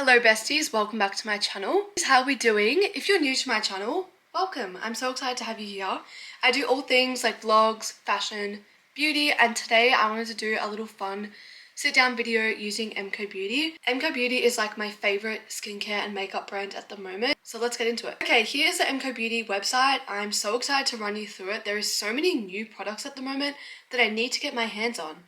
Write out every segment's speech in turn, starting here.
Hello besties, welcome back to my channel. How are we doing? If you're new to my channel, welcome. I'm so excited to have you here. I do all things like vlogs, fashion, beauty, and today I wanted to do a little fun sit down video using MCoBeauty. MCoBeauty is like my favorite skincare and makeup brand at the moment. So let's get into it. Okay, here's the MCoBeauty website. I'm so excited to run you through it. There is so many new products at the moment that I need to get my hands on.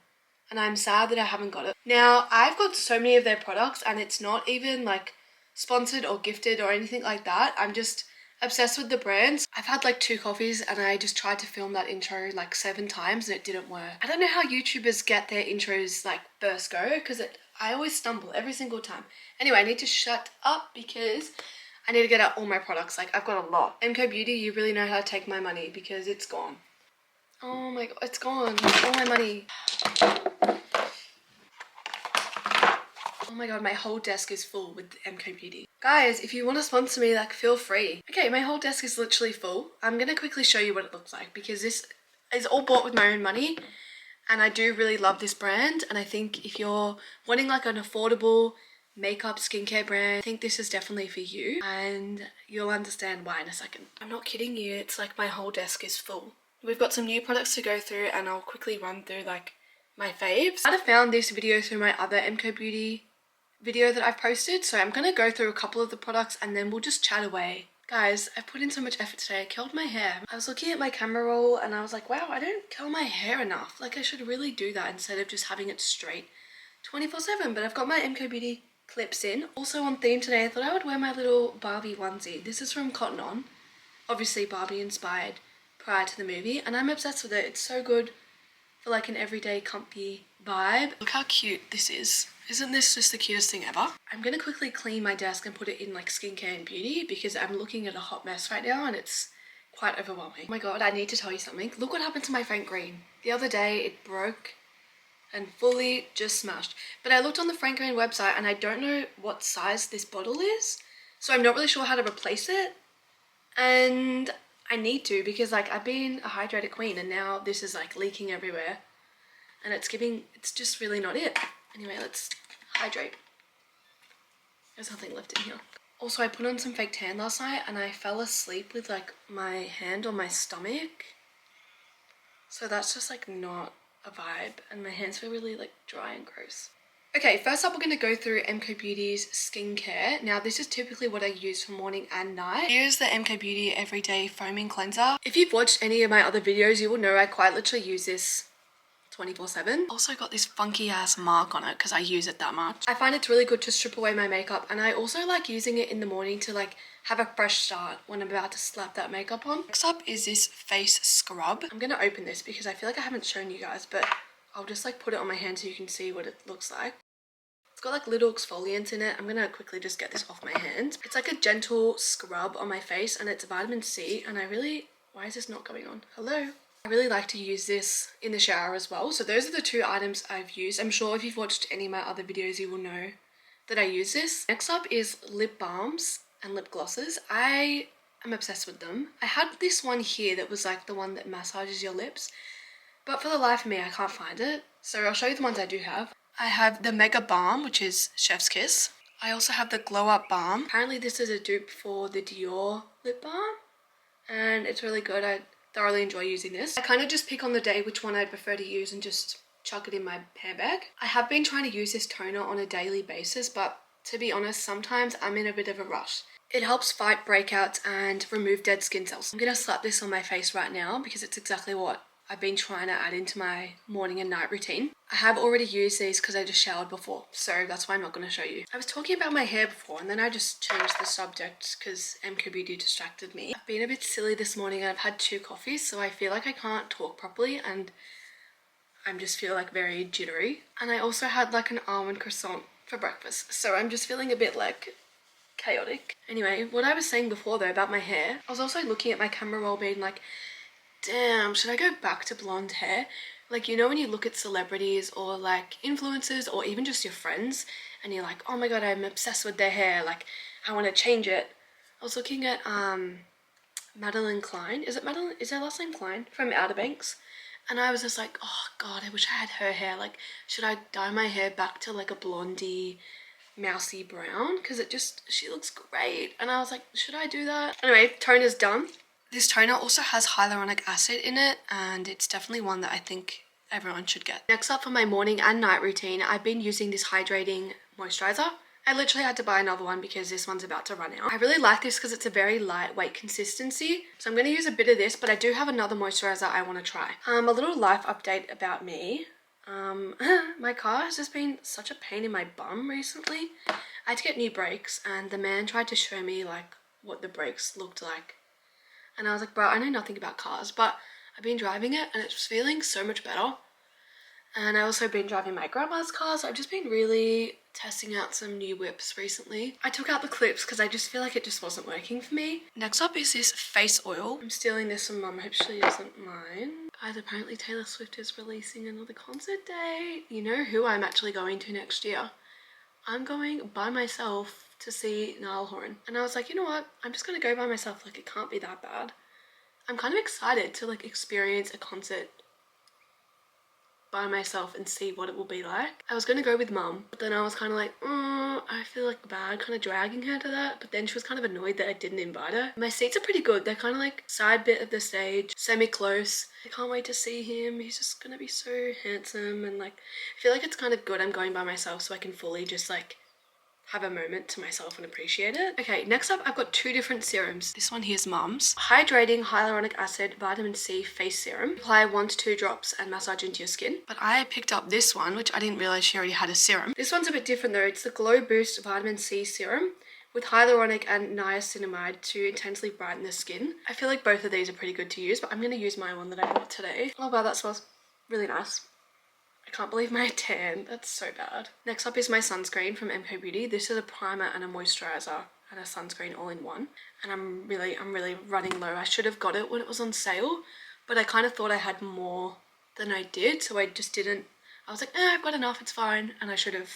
And I'm sad that I haven't got it. Now, I've got so many of their products and it's not even like sponsored or gifted or anything like that. I'm just obsessed with the brands. I've had like 2 coffees and I just tried to film that intro like 7 times and it didn't work. I don't know how YouTubers get their intros like first go because I always stumble every single time. Anyway, I need to shut up because I need to get out all my products. Like I've got a lot. MCoBeauty, you really know how to take my money because it's gone. Oh my god, it's gone. All my money. Oh my god, my whole desk is full with MCoBeauty. Guys, if you want to sponsor me, like, feel free. Okay, my whole desk is literally full. I'm gonna quickly show you what it looks like because this is all bought with my own money and I do really love this brand, and I think if you're wanting like an affordable makeup skincare brand, I think this is definitely for you and you'll understand why in a second. I'm not kidding you, it's like my whole desk is full. We've got some new products to go through and I'll quickly run through like my faves. I have found this video through my other MCoBeauty video that I've posted, so I'm gonna go through a couple of the products and then we'll just chat away. Guys, I put in so much effort today. I curled my hair. I was looking at my camera roll and I was like, wow, I don't curl my hair enough. Like I should really do that instead of just having it straight 24/7. But I've got my MCoBeauty clips in. Also on theme today, I thought I would wear my little Barbie onesie. This is from Cotton On. Obviously Barbie inspired prior to the movie, and I'm obsessed with it. It's so good for like an everyday comfy vibe. Look how cute this is. Isn't this just the cutest thing ever? I'm gonna quickly clean my desk and put it in like skincare and beauty because I'm looking at a hot mess right now and it's quite overwhelming. Oh my god, I need to tell you something. Look what happened to my Frank Green. The other day it broke and fully just smashed. But I looked on the Frank Green website and I don't know what size this bottle is, so I'm not really sure how to replace it. And I need to because like I've been a hydrated queen and now this is like leaking everywhere and it's just really not it. Anyway, let's hydrate. There's nothing left in here. Also, I put on some fake tan last night and I fell asleep with like my hand on my stomach. So that's just like not a vibe and my hands feel really like dry and gross. Okay, first up we're going to go through MCoBeauty's skincare. Now this is typically what I use for morning and night. Here's the MCoBeauty Everyday Foaming Cleanser. If you've watched any of my other videos, you will know I quite literally use this 24/7. Also got this funky ass mark on it because I use it that much. I find it's really good to strip away my makeup, and I also like using it in the morning to like have a fresh start when I'm about to slap that makeup on. Next up is this face scrub. I'm gonna open this because I feel like I haven't shown you guys, but I'll just like put it on my hand so you can see what it looks like. It's got like little exfoliants in it. I'm gonna quickly just get this off my hands. It's like a gentle scrub on my face and it's vitamin C, and why is this not going on? Hello? I really like to use this in the shower as well. So those are the 2 items I've used. I'm sure if you've watched any of my other videos, you will know that I use this. Next up is lip balms and lip glosses. I am obsessed with them. I had this one here that was like the one that massages your lips, but for the life of me, I can't find it. So I'll show you the ones I do have. I have the Mega Balm, which is Chef's Kiss. I also have the Glow Up Balm. Apparently this is a dupe for the Dior lip balm and it's really good. I thoroughly enjoy using this. I kind of just pick on the day which one I prefer to use and just chuck it in my handbag. I have been trying to use this toner on a daily basis, but to be honest, sometimes I'm in a bit of a rush. It helps fight breakouts and remove dead skin cells. I'm gonna slap this on my face right now because it's exactly what I've been trying to add into my morning and night routine. I have already used these because I just showered before, so that's why I'm not going to show you. I was talking about my hair before and then I just changed the subject because MCoBeauty distracted me. I've been a bit silly this morning and I've had 2 coffees, so I feel like I can't talk properly and I just feel like very jittery. And I also had like an almond croissant for breakfast, so I'm just feeling a bit like chaotic. Anyway, what I was saying before though about my hair, I was also looking at my camera roll being like, damn, should I go back to blonde hair? Like, you know when you look at celebrities or like influencers or even just your friends and you're like, oh my god, I'm obsessed with their hair, like I want to change it. I was looking at Madeline Klein. Is her last name Klein? From Outer Banks. And I was just like, oh god, I wish I had her hair. Like, should I dye my hair back to like a blondie mousy brown because she looks great. And I was like, should I do that? Anyway, toner's done. This toner also has hyaluronic acid in it, and it's definitely one that I think everyone should get. Next up, for my morning and night routine, I've been using this hydrating moisturizer. I literally had to buy another one because this one's about to run out. I really like this because it's a very lightweight consistency. So I'm going to use a bit of this, but I do have another moisturizer I want to try. A little life update about me. My car has just been such a pain in my bum recently. I had to get new brakes, and the man tried to show me like what the brakes looked like. And I was like, bro, I know nothing about cars, but I've been driving it and it's feeling so much better. And I also been driving my grandma's car, so I've just been really testing out some new whips recently. I took out the clips because I just feel like it just wasn't working for me. Next up is this face oil. I'm stealing this from mum, hope she doesn't mind. Guys, apparently Taylor Swift is releasing another concert date. You know who I'm actually going to next year? I'm going by myself to see Niall Horan. And I was like, you know what? I'm just gonna go by myself, like it can't be that bad. I'm kind of excited to like experience a concert by myself and see what it will be like. I was gonna go with mum, but then I was kind of like, I feel like bad kind of dragging her to that. But then she was kind of annoyed that I didn't invite her. My seats are pretty good. They're kind of like side bit of the stage, semi-close. I can't wait to see him. He's just gonna be so handsome, and like I feel like it's kind of good I'm going by myself so I can fully just like have a moment to myself and appreciate it. Okay, next up I've got two different serums. This one here's mum's. Hydrating Hyaluronic Acid Vitamin C Face Serum. Apply 1 to 2 drops and massage into your skin. But I picked up this one, which I didn't realize she already had a serum. This one's a bit different though. It's the Glow Boost Vitamin C Serum with hyaluronic and niacinamide to intensely brighten the skin. I feel like both of these are pretty good to use, but I'm going to use my one that I bought today. Oh wow, that smells really nice. I can't believe my tan, that's so bad. Next up is my sunscreen from MCoBeauty. This is a primer and a moisturizer and a sunscreen all in one. And I'm really running low. I should have got it when it was on sale, but I kind of thought I had more than I did, so I just didn't. I was like, I've got enough, it's fine. And I should have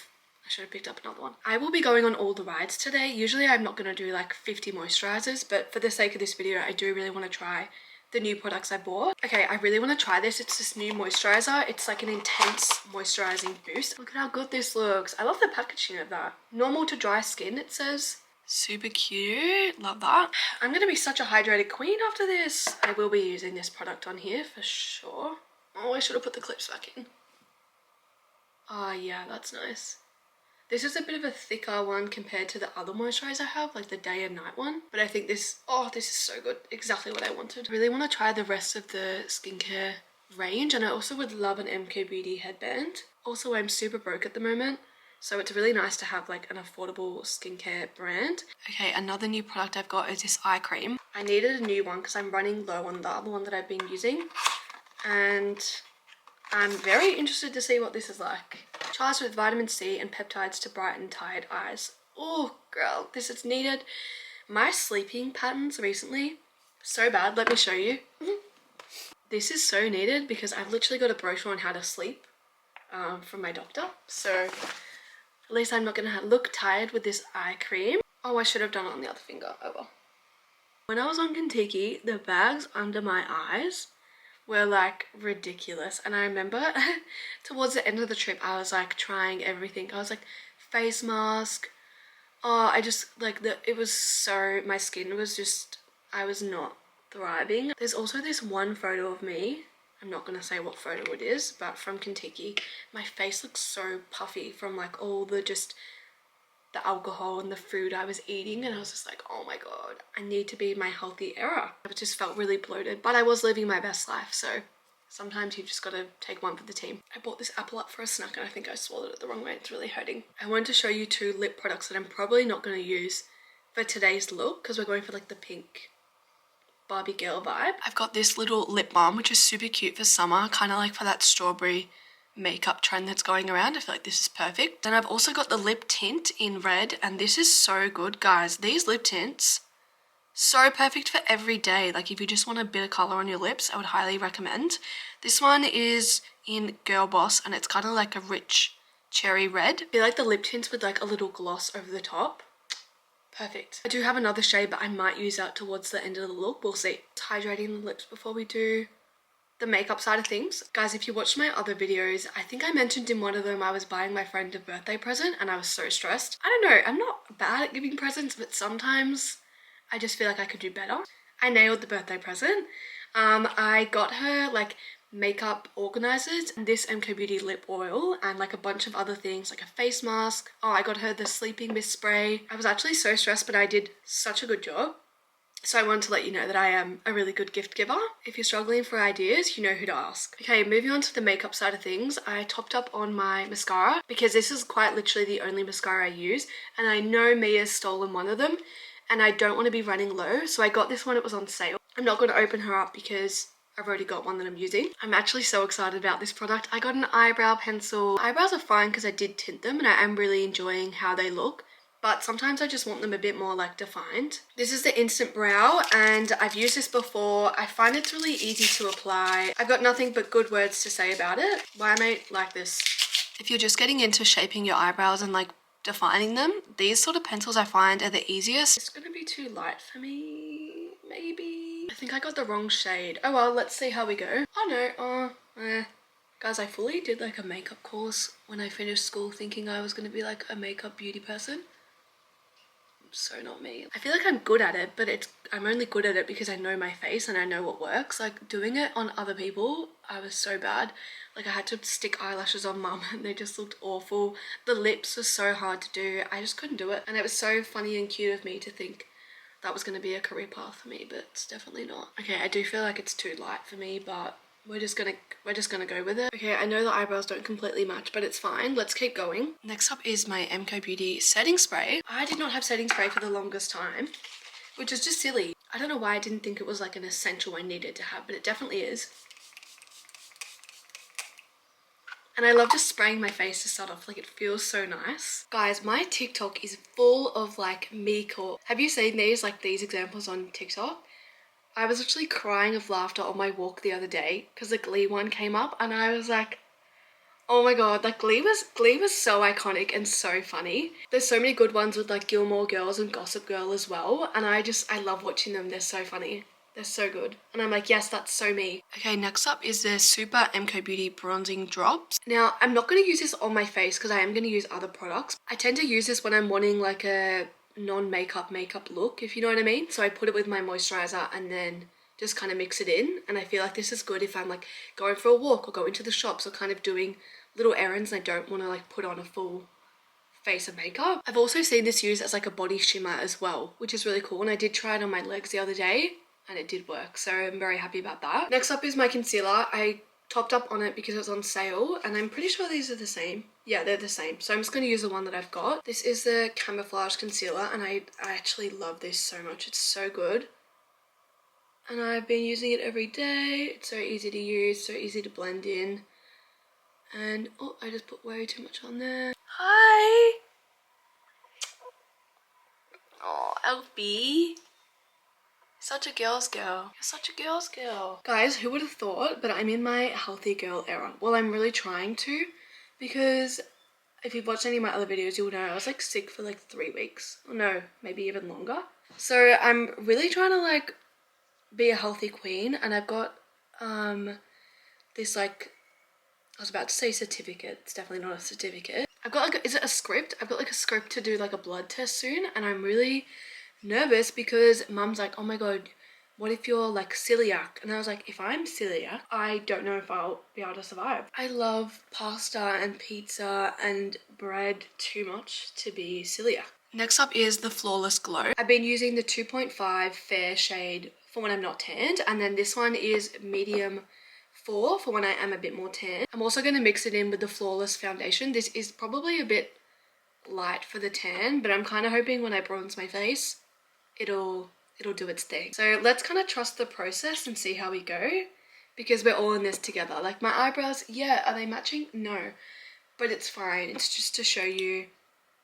picked up another one. I will be going on all the rides today. Usually I'm not going to do like 50 moisturizers, but for the sake of this video, I do really want to try the new products I bought. Okay, I really want to try this. It's this new moisturizer. It's like an intense moisturizing boost. Look at how good this looks. I love the packaging of that. Normal to dry skin, it says. Super cute. Love that. I'm going to be such a hydrated queen after this. I will be using this product on here for sure. Oh, I should have put the clips back in. Oh yeah, that's nice. This is a bit of a thicker one compared to the other moisturizer I have, like the day and night one. But I think this is so good. Exactly what I wanted. I really want to try the rest of the skincare range, and I also would love an MCoBeauty headband. Also, I'm super broke at the moment, so it's really nice to have like an affordable skincare brand. Okay, another new product I've got is this eye cream. I needed a new one because I'm running low on the other one that I've been using, and I'm very interested to see what this is like. Charged with vitamin C and peptides to brighten tired eyes. Oh girl, this is needed. My sleeping patterns recently, so bad. Let me show you. This is so needed because I've literally got a brochure on how to sleep from my doctor. So at least I'm not gonna look tired with this eye cream. Oh, I should have done it on the other finger. Oh well. When I was on Kentucky, the bags under my eyes were like ridiculous, and I remember towards the end of the trip I was like trying everything. I was like face mask. I just like it was so, my skin was just, I was not thriving. There's also this one photo of me, I'm not gonna say what photo it is, but from Kentucky. My face looks so puffy from like all the the alcohol and the food I was eating, and I was just like, oh my god, I need to be in my healthy era. I just felt really bloated, but I was living my best life, so sometimes you've just got to take one for the team. I bought this apple up for a snack and I think I swallowed it the wrong way. It's really hurting. I wanted to show you 2 lip products that I'm probably not going to use for today's look because we're going for like the pink Barbie girl vibe. I've got this little lip balm which is super cute for summer, kind of like for that strawberry makeup trend that's going around. I feel like this is perfect. Then I've also got the lip tint in red, and this is so good, guys. These lip tints, so perfect for every day. Like if you just want a bit of color on your lips, I would highly recommend. This one is in Girl Boss, and it's kind of like a rich cherry red. I feel like the lip tints with like a little gloss over the top. Perfect. I do have another shade, but I might use that towards the end of the look. We'll see. Hydrating the lips before we do the makeup side of things. Guys, if you watched my other videos, I think I mentioned in one of them I was buying my friend a birthday present and I was so stressed. I don't know, I'm not bad at giving presents, but sometimes I just feel like I could do better. I nailed the birthday present. I got her like makeup organizers and this MCoBeauty lip oil and like a bunch of other things like a face mask. Oh, I got her the sleeping mist spray. I was actually so stressed, but I did such a good job. So I wanted to let you know that I am a really good gift giver. If you're struggling for ideas, you know who to ask. Okay, moving on to the makeup side of things, I topped up on my mascara because this is quite literally the only mascara I use, and I know Mia's stolen one of them and I don't want to be running low, so I got this one. It was on sale. I'm not going to open her up because I've already got one that I'm using. I'm actually so excited about this product. I got an eyebrow pencil. Eyebrows are fine because I did tint them and I am really enjoying how they look, but sometimes I just want them a bit more like defined. This is the Instant Brow and I've used this before. I find it's really easy to apply. I've got nothing but good words to say about it. Why am I like this? If you're just getting into shaping your eyebrows and like defining them, these sort of pencils I find are the easiest. It's gonna be too light for me, maybe. I think I got the wrong shade. Oh well, let's see how we go. Oh no, Guys, I fully did like a makeup course when I finished school thinking I was gonna be like a makeup beauty person. So not me. I feel like I'm good at it, but I'm only good at it because I know my face and I know what works. Like doing it on other people, I was so bad. Like I had to stick eyelashes on mum and they just looked awful. The lips were so hard to do. I just couldn't do it. And it was so funny and cute of me to think that was going to be a career path for me, but it's definitely not. Okay, I do feel like it's too light for me, but we're just gonna go with it. Okay, I know the eyebrows don't completely match, but it's fine. Let's keep going. Next up is my MCoBeauty setting spray. I did not have setting spray for the longest time, which is just silly. I don't know why I didn't think it was like an essential I needed to have, but it definitely is. And I love just spraying my face to start off, like it feels so nice. Guys, my TikTok is full of like MCoBeauty. Have you seen these, like these examples on TikTok? I was literally crying of laughter on my walk the other day because the Glee one came up and I was like, oh my god, like Glee was so iconic and so funny. There's so many good ones with like Gilmore Girls and Gossip Girl as well, and I love watching them. They're so funny. They're so good. And I'm like, yes, that's so me. Okay, next up is the Super MCoBeauty Bronzing Drops. Now, I'm not going to use this on my face because I am going to use other products. I tend to use this when I'm wanting like a non-makeup look, if you know what I mean. So I put it with my moisturizer and then just kind of mix it in, and I feel like this is good if I'm like going for a walk or going to the shops or kind of doing little errands and I don't want to like put on a full face of makeup. I've also seen this used as like a body shimmer as well, which is really cool, and I did try it on my legs the other day and it did work, so I'm very happy about that. Next up is my concealer. I topped up on it because it was on sale and I'm pretty sure these are the same. Yeah, they're the same. So I'm just going to use the one that I've got. This is the Camouflage Concealer and I actually love this so much. It's so good. And I've been using it every day. It's so easy to use, so easy to blend in. And, oh, I just put way too much on there. Hi! Oh, Elfie. Such a girl's girl. You're such a girl's girl. Guys, who would have thought, but I'm in my healthy girl era. Well, I'm really trying to, because if you've watched any of my other videos, you'll know I was like sick for like 3 weeks. Or no, maybe even longer. So I'm really trying to like be a healthy queen, and I've got this like, I was about to say certificate. It's definitely not a certificate. I've got like, is it a script? I've got like a script to do like a blood test soon, and I'm really nervous because mum's like, oh my god, what if you're like celiac? And I was like, if I'm celiac, I don't know if I'll be able to survive. I love pasta and pizza and bread too much to be celiac. Next up is the Flawless Glow. I've been using the 2.5 fair shade for when I'm not tanned, and then this one is medium 4 for when I am a bit more tan. I'm also going to mix it in with the Flawless foundation. This is probably a bit light for the tan, but I'm kind of hoping when I bronze my face, it'll do its thing. So let's kind of trust the process and see how we go, because we're all in this together. Like my eyebrows, yeah, are they matching? No, but it's fine. It's just to show you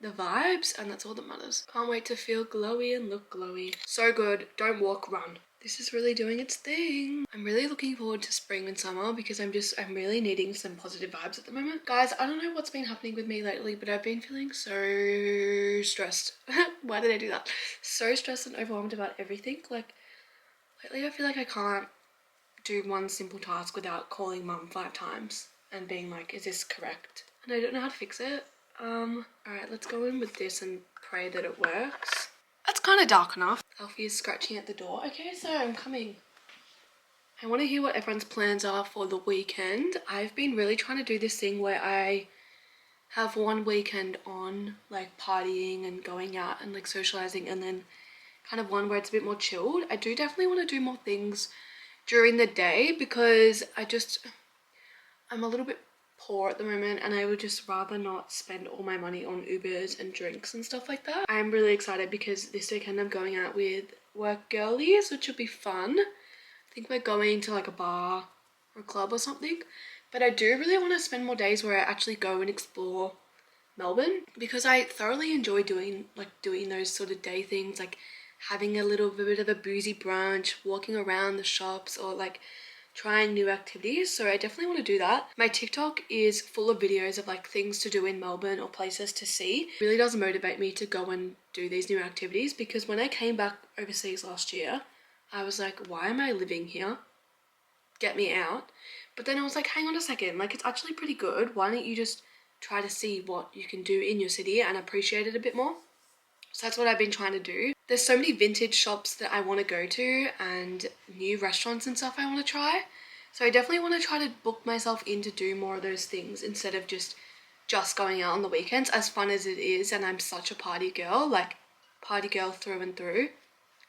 the vibes, and that's all that matters. Can't wait to feel glowy and look glowy. So good. Don't walk, run. This is really doing its thing. I'm really looking forward to spring and summer because I'm really needing some positive vibes at the moment. Guys, I don't know what's been happening with me lately, but I've been feeling so stressed. Why did I do that? So stressed and overwhelmed about everything. Like lately I feel like I can't do one simple task without calling mum 5 times and being like, is this correct? And I don't know how to fix it. Alright, let's go in with this and pray that it works. That's kind of dark enough. Alfie is scratching at the door. Okay, so I'm coming. I want to hear what everyone's plans are for the weekend. I've been really trying to do this thing where I have one weekend on like partying and going out and like socializing, and then kind of one where it's a bit more chilled. I do definitely want to do more things during the day because I'm a little bit poor at the moment and I would just rather not spend all my money on Ubers and drinks and stuff like that. I'm really excited because this weekend I'm going out with work girlies, which will be fun. I think we're going to like a bar or a club or something. But I do really want to spend more days where I actually go and explore Melbourne because I thoroughly enjoy doing those sort of day things, like having a little bit of a boozy brunch, walking around the shops, or like trying new activities. So I definitely want to do that. My TikTok is full of videos of like things to do in Melbourne or places to see. It really does motivate me to go and do these new activities because when I came back overseas last year, I was like, why am I living here? Get me out. But then I was like, hang on a second, like it's actually pretty good. Why don't you just try to see what you can do in your city and appreciate it a bit more? So that's what I've been trying to do. There's so many vintage shops that I want to go to and new restaurants and stuff I want to try. So I definitely want to try to book myself in to do more of those things instead of just going out on the weekends, as fun as it is. And I'm such a party girl, like party girl through and through.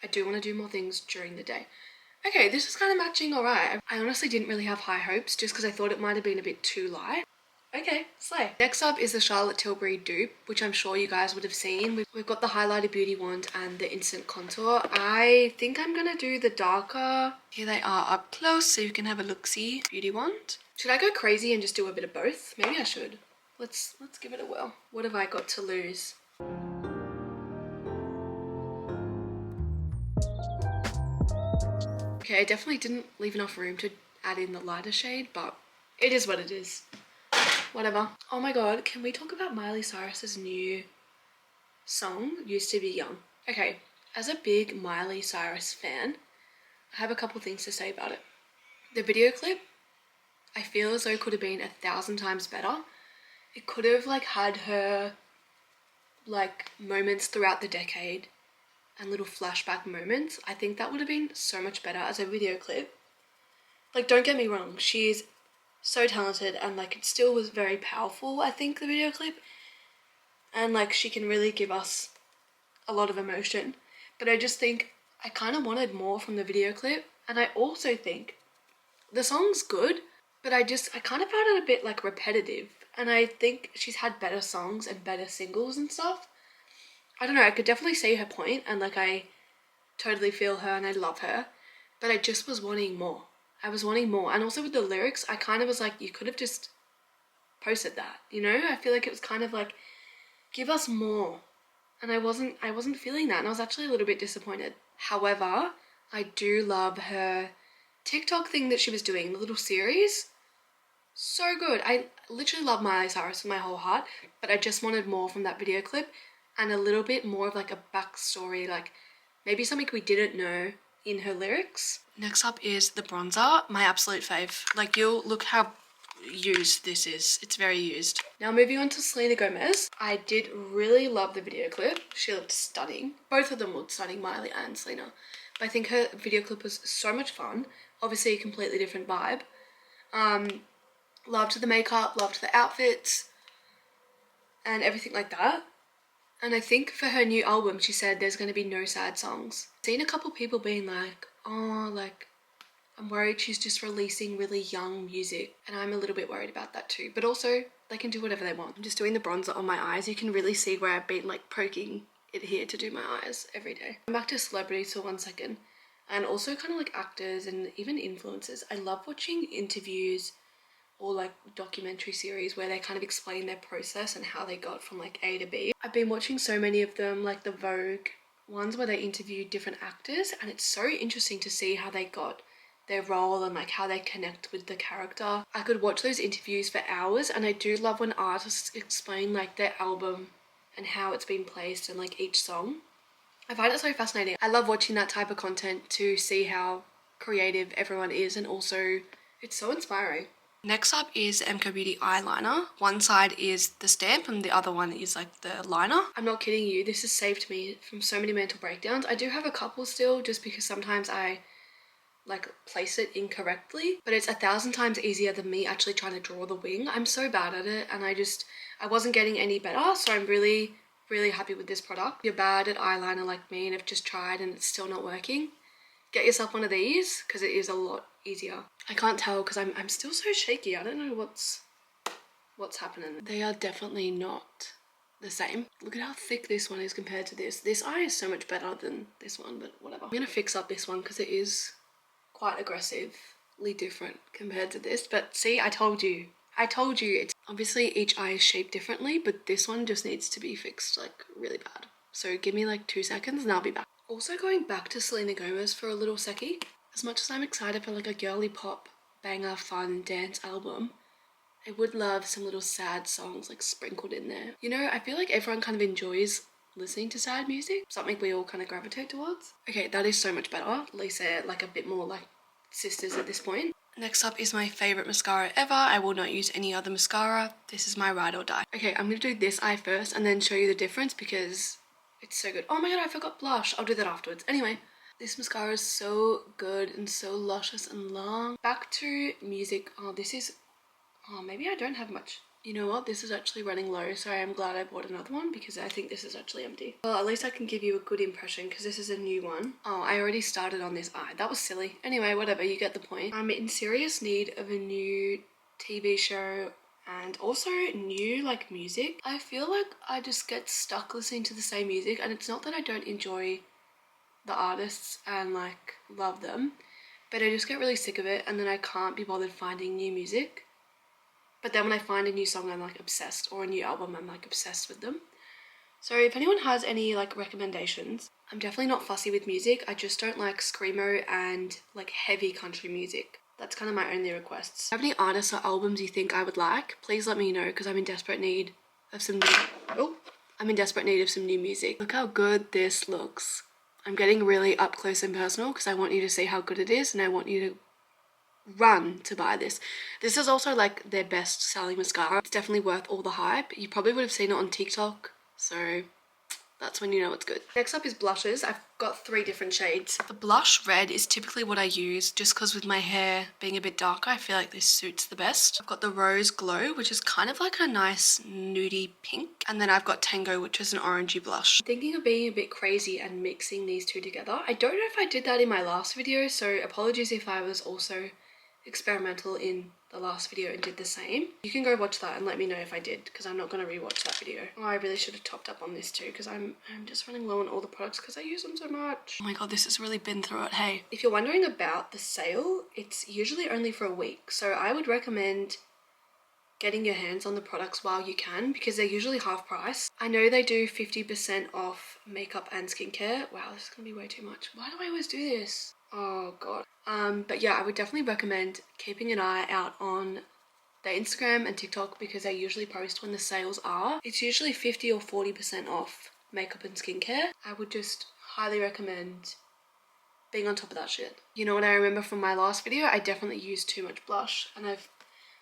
I do want to do more things during the day. Okay, this is kind of matching alright. I honestly didn't really have high hopes just because I thought it might have been a bit too light. Okay, slay. Next up is the Charlotte Tilbury dupe, which I'm sure you guys would have seen. We've got the highlighter beauty wand and the instant contour. I think I'm gonna do the darker. Here they are up close so you can have a look-see. Beauty wand. Should I go crazy and just do a bit of both? Maybe I should. Let's give it a whirl. What have I got to lose? Okay, I definitely didn't leave enough room to add in the lighter shade, but it is what it is. Whatever. Oh my god, can we talk about Miley Cyrus's new song, Used to Be Young? Okay, as a big Miley Cyrus fan, I have a couple things to say about it. The video clip, I feel as though could have been 1,000 times better. It could have like had her like moments throughout the decade and little flashback moments. I think that would have been so much better as a video clip. Like, don't get me wrong, she's so talented and like it still was very powerful, I think, the video clip, and like she can really give us a lot of emotion, but I just think I kind of wanted more from the video clip. And I also think the song's good, but I kind of found it a bit like repetitive, and I think she's had better songs and better singles and stuff. I don't know, I could definitely see her point and like I totally feel her and I love her, but I just was wanting more. I was wanting more. And also with the lyrics, I kind of was like, you could have just posted that, you know? I feel like it was kind of like, give us more. And I wasn't feeling that, and I was actually a little bit disappointed. However, I do love her TikTok thing that she was doing, the little series. So good. I literally love Miley Cyrus with my whole heart, but I just wanted more from that video clip and a little bit more of like a backstory, like maybe something we didn't know in her lyrics. Next up is the bronzer, my absolute fave. Like, you'll look how used this is. It's very used. Now moving on to Selena Gomez. I did really love the video clip. She looked stunning. Both of them looked stunning, Miley and Selena. But I think her video clip was so much fun. Obviously a completely different vibe. Loved the makeup, loved the outfits, and everything like that. And I think for her new album, she said there's going to be no sad songs. I've seen a couple people being like, oh, like, I'm worried she's just releasing really young music. And I'm a little bit worried about that too. But also, they can do whatever they want. I'm just doing the bronzer on my eyes. You can really see where I've been like poking it here to do my eyes every day. I'm back to celebrities for 1 second. And also kind of like actors and even influencers. I love watching interviews or like documentary series where they kind of explain their process and how they got from like A to B. I've been watching so many of them, like the Vogue ones where they interview different actors, and it's so interesting to see how they got their role and like how they connect with the character. I could watch those interviews for hours, and I do love when artists explain like their album and how it's been placed and like each song. I find it so fascinating. I love watching that type of content to see how creative everyone is, and also it's so inspiring. Next up is MCoBeauty eyeliner. One side is the stamp and the other one is like the liner. I'm not kidding you, this has saved me from so many mental breakdowns. I do have a couple still, just because sometimes I like place it incorrectly, but it's 1,000 times easier than me actually trying to draw the wing. I'm so bad at it, and I wasn't getting any better, so I'm really happy with this product. If you're bad at eyeliner like me and have just tried and it's still not working, get yourself one of these because it is a lot easier. I can't tell because I'm still so shaky. I don't know what's happening. They are definitely not the same. Look at how thick this one is compared to this. This eye is so much better than this one, but whatever. I'm gonna fix up this one because it is quite aggressively different compared to this. But see, I told you, it's obviously each eye is shaped differently, but this one just needs to be fixed like really bad. So give me like 2 seconds and I'll be back. Also going back to Selena Gomez for a little seckie. As much as I'm excited for like a girly pop, banger, fun dance album, I would love some little sad songs like sprinkled in there. You know, I feel like everyone kind of enjoys listening to sad music, something we all kind of gravitate towards. Okay, that is so much better. At least they're like a bit more like sisters at this point. Next up is my favorite mascara ever. I will not use any other mascara. This is my ride or die. Okay, I'm gonna do this eye first and then show you the difference because it's so good. Oh my god, I forgot blush. I'll do that afterwards. Anyway, this mascara is so good and so luscious and long. Back to music. Oh, maybe I don't have much. You know what? This is actually running low, so I am glad I bought another one because I think this is actually empty. Well, at least I can give you a good impression because this is a new one. Oh, I already started on this eye. That was silly. Anyway, whatever, you get the point. I'm in serious need of a new TV show and also new like music. I feel like I just get stuck listening to the same music, and it's not that I don't enjoy the artists and like love them, but I just get really sick of it and then I can't be bothered finding new music. But then when I find a new song, I'm like obsessed, or a new album, I'm like obsessed with them. So if anyone has any like recommendations, I'm definitely not fussy with music. I just don't like screamo and like heavy country music. That's kind of my only requests. If you have any artists or albums you think I would like, please let me know because I'm in desperate need of some new music. Look how good this looks. I'm getting really up close and personal because I want you to see how good it is and I want you to run to buy this. This is also like their best selling mascara. It's definitely worth all the hype. You probably would have seen it on TikTok, so that's when you know it's good. Next up is blushes. I've got 3 different shades. The blush red is typically what I use just because with my hair being a bit darker, I feel like this suits the best. I've got the rose glow, which is kind of like a nice nudie pink. And then I've got Tango, which is an orangey blush. I'm thinking of being a bit crazy and mixing these two together. I don't know if I did that in my last video, so apologies if I was also experimental in the last video and did the same. You can go watch that and let me know if I did because I'm not going to rewatch that video. Oh, I really should have topped up on this too because I'm just running low on all the products because I use them so much. Oh my god, this has really been through it. Hey, if you're wondering about the sale, it's usually only for a week, so I would recommend getting your hands on the products while you can because they're usually half price. I know they do 50% off makeup and skincare. Wow, this is gonna be way too much. Why do I always do this? Oh god. But yeah, I would definitely recommend keeping an eye out on their Instagram and TikTok because they usually post when the sales are. It's usually 50 or 40% off makeup and skincare. I would just highly recommend being on top of that shit. You know what I remember from my last video? I definitely used too much blush and I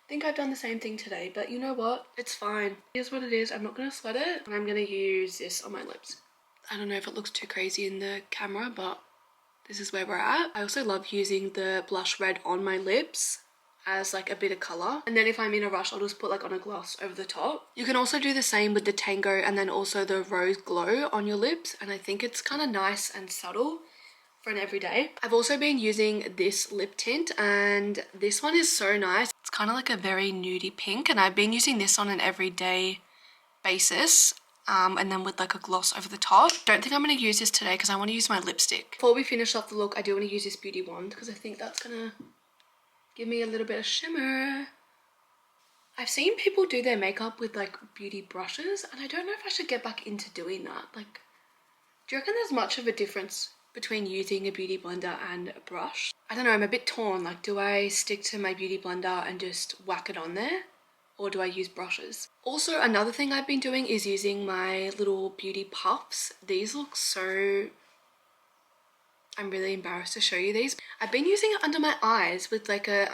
think I've done the same thing today, but you know what? It's fine. Here's what it is. I'm not gonna sweat it and I'm gonna use this on my lips. I don't know if it looks too crazy in the camera, but this is where we're at. I also love using the blush red on my lips as like a bit of colour. And then if I'm in a rush, I'll just put like on a gloss over the top. You can also do the same with the Tango and then also the Rose Glow on your lips. And I think it's kind of nice and subtle for an everyday. I've also been using this lip tint and this one is so nice. It's kind of like a very nudie pink and I've been using this on an everyday basis. And then with like a gloss over the top. Don't think I'm going to use this today because I want to use my lipstick. Before we finish off the look, I do want to use this beauty wand because I think that's going to give me a little bit of shimmer. I've seen people do their makeup with like beauty brushes and I don't know if I should get back into doing that. Like, do you reckon there's much of a difference between using a beauty blender and a brush? I don't know, I'm a bit torn. Like, do I stick to my beauty blender and just whack it on there? Or do I use brushes? Also, another thing I've been doing is using my little beauty puffs. These look so I'm really embarrassed to show you these. I've been using it under my eyes with like a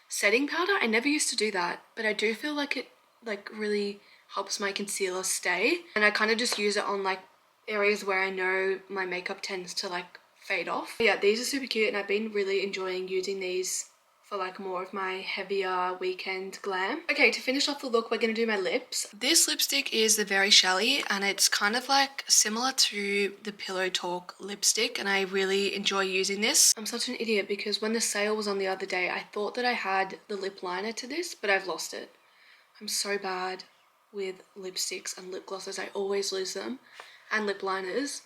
setting powder. I never used to do that, but I do feel like it like really helps my concealer stay. And I kind of just use it on like areas where I know my makeup tends to like fade off. But yeah, these are super cute and I've been really enjoying using these for like more of my heavier weekend glam. Okay, to finish off the look, we're gonna do my lips. This lipstick is the Very Shelly and it's kind of like similar to the Pillow Talk lipstick and I really enjoy using this. I'm such an idiot because when the sale was on the other day, I thought that I had the lip liner to this, but I've lost it. I'm so bad with lipsticks and lip glosses. I always lose them, and lip liners.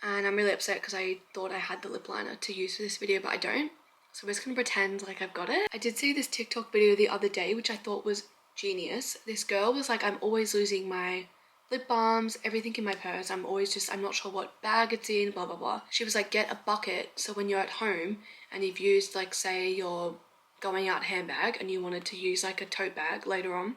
And I'm really upset because I thought I had the lip liner to use for this video, but I don't. So I'm just gonna pretend like I've got it. I did see this TikTok video the other day, which I thought was genius. This girl was like, I'm always losing my lip balms, everything in my purse. I'm not sure what bag it's in, blah, blah, blah. She was like, get a bucket. So when you're at home and you've used like, say your going out handbag and you wanted to use like a tote bag later on,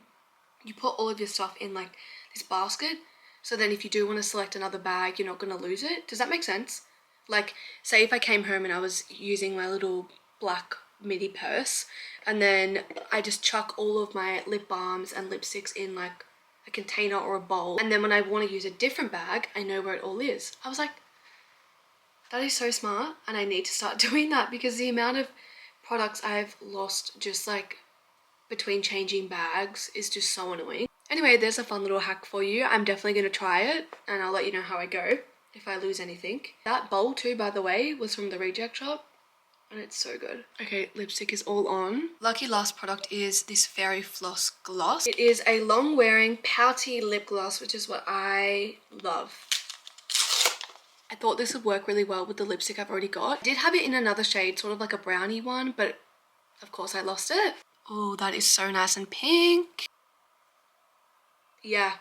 you put all of your stuff in like this basket. So then if you do want to select another bag, you're not gonna lose it. Does that make sense? Like, say if I came home and I was using my little black midi purse and then I just chuck all of my lip balms and lipsticks in like a container or a bowl, and then when I want to use a different bag, I know where it all is. I was like, that is so smart, and I need to start doing that because the amount of products I've lost just like between changing bags is just so annoying. Anyway, there's a fun little hack for you. I'm definitely going to try it and I'll let you know how I go if I lose anything. That bowl too, by the way, was from the reject shop and it's so good. Okay, lipstick is all on. Lucky last product is this Fairy Floss gloss. It is a long wearing pouty lip gloss, which is what I love. I thought this would work really well with the lipstick I've already got. I did have it in another shade, sort of like a brownie one, but of course I lost it. Oh, that is so nice and pink. Yeah.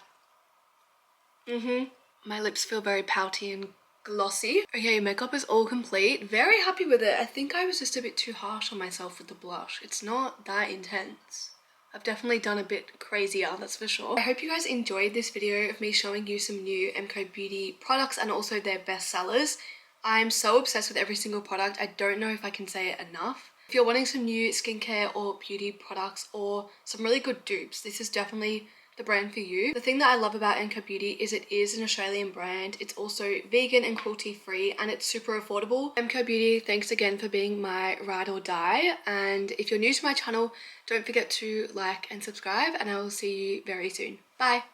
My lips feel very pouty and glossy. Okay, makeup is all complete. Very happy with it. I think I was just a bit too harsh on myself with the blush. It's not that intense. I've definitely done a bit crazier, that's for sure. I hope you guys enjoyed this video of me showing you some new MCoBeauty products and also their best sellers. I'm so obsessed with every single product. I don't know if I can say it enough. If you're wanting some new skincare or beauty products or some really good dupes, this is definitely the brand for you. The thing that I love about MCoBeauty is it is an Australian brand. It's also vegan and cruelty free and it's super affordable. MCoBeauty, thanks again for being my ride or die. And if you're new to my channel, don't forget to like and subscribe and I will see you very soon. Bye.